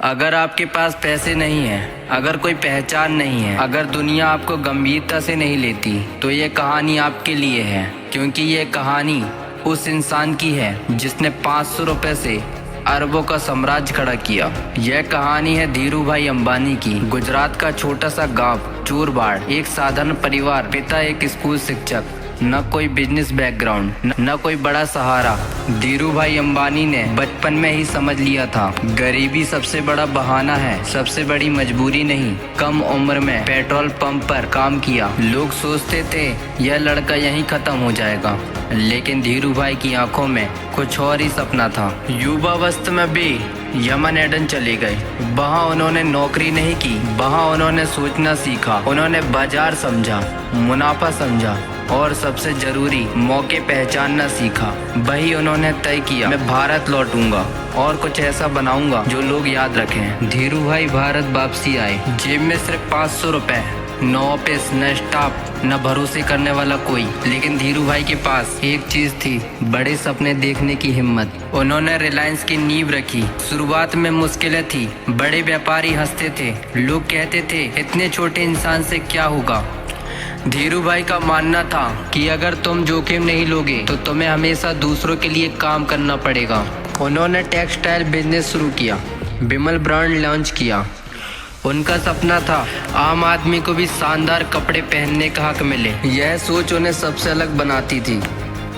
अगर आपके पास पैसे नहीं हैं, अगर कोई पहचान नहीं है, अगर दुनिया आपको गंभीरता से नहीं लेती, तो ये कहानी आपके लिए है। क्योंकि ये कहानी उस इंसान की है जिसने 500 रुपए से अरबों का साम्राज्य खड़ा किया। यह कहानी है धीरू भाई अंबानी की। गुजरात का छोटा सा गांव चूरबाड़, एक साधारण परिवार, पिता एक स्कूल शिक्षक, न कोई बिजनेस बैकग्राउंड, न कोई बड़ा सहारा। धीरू भाई अंबानी ने बचपन में ही समझ लिया था, गरीबी सबसे बड़ा बहाना है, सबसे बड़ी मजबूरी नहीं। कम उम्र में पेट्रोल पंप पर काम किया। लोग सोचते थे यह लड़का यहीं खत्म हो जाएगा, लेकिन धीरू भाई की आंखों में कुछ और ही सपना था। युवावस्था में भी यमन एडन चले गए। वहाँ उन्होंने नौकरी नहीं की, वहाँ उन्होंने सोचना सीखा, उन्होंने बाजार समझा, मुनाफा समझा और सबसे जरूरी मौके पहचानना सीखा। वही उन्होंने तय किया, मैं भारत लौटूंगा और कुछ ऐसा बनाऊंगा जो लोग याद रखें। धीरू भाई भारत वापसी आए, जेब में सिर्फ 500 रुपए, न ऑफिस, न स्टाफ, न भरोसे करने वाला कोई। लेकिन धीरू भाई के पास एक चीज थी, बड़े सपने देखने की हिम्मत। उन्होंने रिलायंस की नींव रखी। शुरुआत में मुश्किलें थी, बड़े व्यापारी हंसते थे, लोग कहते थे इतने छोटे इंसान से क्या होगा। धीरू भाई का मानना था कि अगर तुम जोखिम नहीं लोगे तो तुम्हें हमेशा दूसरों के लिए काम करना पड़ेगा। उन्होंने टेक्सटाइल बिजनेस शुरू किया, विमल ब्रांड लॉन्च किया। उनका सपना था आम आदमी को भी शानदार कपड़े पहनने का हक मिले। यह सोच उन्हें सबसे अलग बनाती थी।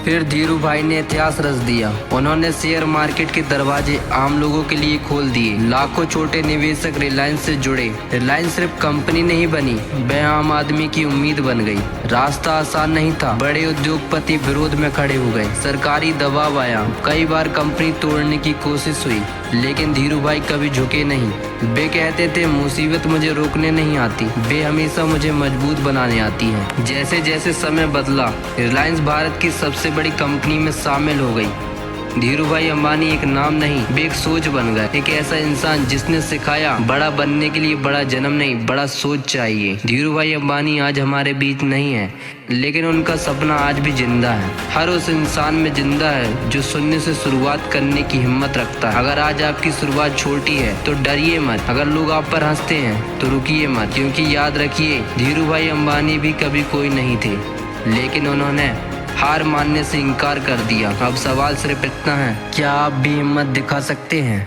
फिर धीरू भाई ने इतिहास रच दिया। उन्होंने शेयर मार्केट के दरवाजे आम लोगों के लिए खोल दिए। लाखों छोटे निवेशक रिलायंस से जुड़े। रिलायंस सिर्फ कंपनी नहीं बनी, वह आम आदमी की उम्मीद बन गई। रास्ता आसान नहीं था, बड़े उद्योगपति विरोध में खड़े हो गए, सरकारी दबाव आया, कई बार कंपनी तोड़ने की कोशिश हुई, लेकिन धीरू भाई कभी झुके नहीं। वे कहते थे मुसीबत मुझे रोकने नहीं आती, वे हमेशा मुझे मजबूत बनाने आती है। जैसे जैसे समय बदला, रिलायंस भारत की सबसे बड़ी कंपनी में शामिल हो गई। धीरू भाई अंबानी एक नाम नहीं, वे एक सोच बन गए। एक ऐसा इंसान जिसने सिखाया बड़ा बनने के लिए बड़ा जन्म नहीं, बड़ा सोच चाहिए। धीरू भाई अंबानी आज हमारे बीच नहीं है, लेकिन उनका सपना आज भी जिंदा है। हर उस इंसान में जिंदा है जो शून्य से शुरुआत करने की हिम्मत रखता है। अगर आज आपकी शुरुआत छोटी है तो डरिए मत, अगर लोग आप पर हंसते हैं तो रुकिए मत, क्योंकि याद रखिए धीरू भाई अंबानी भी कभी कोई नहीं थे, लेकिन उन्होंने हार मानने से इनकार कर दिया। अब सवाल सिर्फ इतना है, क्या आप भी हिम्मत दिखा सकते हैं?